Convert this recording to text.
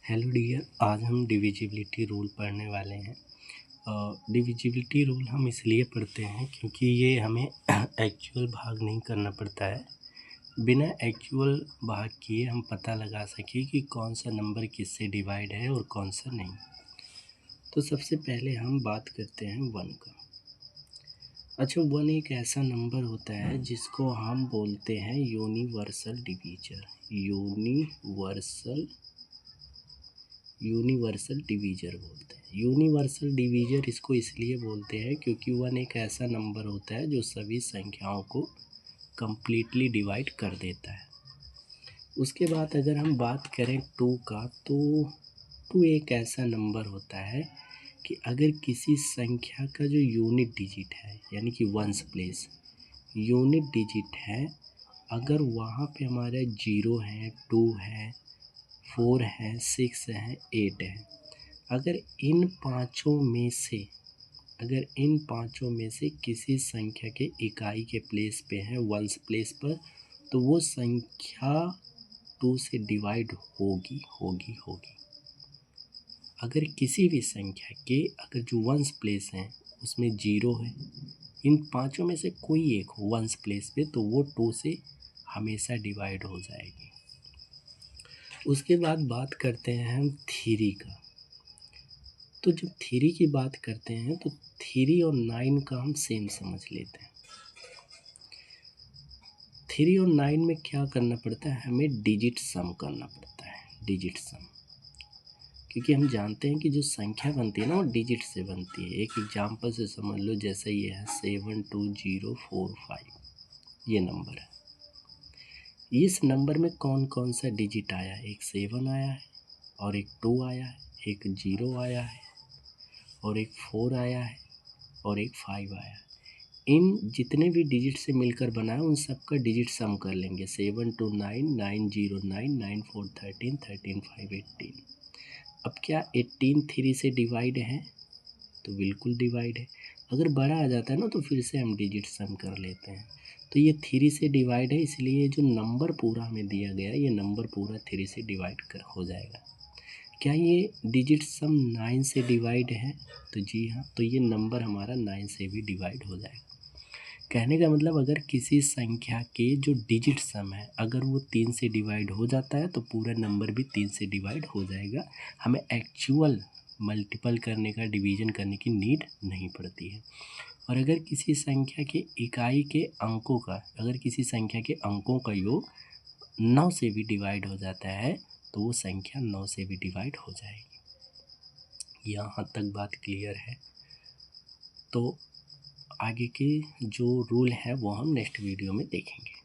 Hello dear, आज हम divisibility rule पढ़ने वाले हैं। डिविजिबिलिटी रूल हम इसलिए पढ़ते हैं क्योंकि ये हमें एक्चुअल भाग नहीं करना पड़ता है। बिना एक्चुअल भाग किए हम पता लगा सकें कि कौन सा नंबर किससे डिवाइड है और कौन सा नहीं। तो सबसे पहले हम बात करते हैं 1 का। अच्छा, 1 एक ऐसा नंबर होता है जिसको हम बोलते हैं यूनिवर्सल डिवीजर। यूनिवर्सल डिवीजर बोलते हैं। यूनिवर्सल डिवीजर इसको इसलिए बोलते हैं क्योंकि 1 एक ऐसा नंबर होता है जो सभी संख्याओं को कम्प्लीटली डिवाइड कर देता है। उसके बाद अगर हम बात करें 2 का, तो 2 एक ऐसा नंबर होता है कि अगर किसी संख्या का जो यूनिट डिजिट है, यानी कि वंस प्लेस यूनिट डिजिट है, अगर वहाँ पे हमारा 0 है, 2 है, 4 है, 6 है, 8 है, अगर इन पाँचों में से किसी संख्या के इकाई के प्लेस पे है, वंस प्लेस पर, तो वो संख्या 2 से डिवाइड होगी। अगर किसी भी संख्या के अगर जो वंस प्लेस है उसमें 0 है, इन पाँचों में से कोई एक हो वंस प्लेस पे, तो वो 2 से हमेशा डिवाइड हो जाएगी। उसके बाद बात करते हैं हम 3 का। तो जब 3 की बात करते हैं तो 3 और 9 का हम सेम समझ लेते हैं। 3 और 9 में क्या करना पड़ता है, हमें डिजिट सम करना पड़ता है, डिजिट सम। क्योंकि हम जानते हैं कि जो संख्या बनती है ना, वो डिजिट से बनती है। एक एग्जांपल से समझ लो, जैसे ये है 72045, ये नंबर है। इस नंबर में कौन कौन सा डिजिट आया है, एक 7 आया है, और एक 2 आया है, एक 0 आया है, और एक 4 आया है, और एक 5 आया है। इन जितने भी डिजिट से मिलकर बना है उन सब का डिजिट सम कर लेंगे। 7 2 9, 9 0 9, 9 4 13, 13 5 18। अब क्या 18 3 से डिवाइड है? तो बिल्कुल डिवाइड है। अगर बड़ा आ जाता है ना, तो फिर से हम डिजिट सम कर लेते हैं। तो ये 3 से डिवाइड है, इसलिए जो नंबर पूरा हमें दिया गया है, ये नंबर पूरा 3 से डिवाइड हो जाएगा। क्या ये डिजिट सम 9 से डिवाइड है? तो जी हाँ, तो ये नंबर हमारा 9 से भी डिवाइड हो जाएगा। कहने का मतलब, अगर किसी संख्या के जो डिजिट सम है, अगर वो 3 से डिवाइड हो जाता है तो पूरा नंबर भी 3 से डिवाइड हो जाएगा। हमें एक्चुअल मल्टीपल करने का, डिवीज़न करने की नीड नहीं पड़ती है। और अगर किसी संख्या के इकाई के अंकों का, अगर किसी संख्या के अंकों का योग 9 से भी डिवाइड हो जाता है, तो वो संख्या 9 से भी डिवाइड हो जाएगी। यहाँ तक बात क्लियर है? तो आगे के जो रूल है वो हम नेक्स्ट वीडियो में देखेंगे।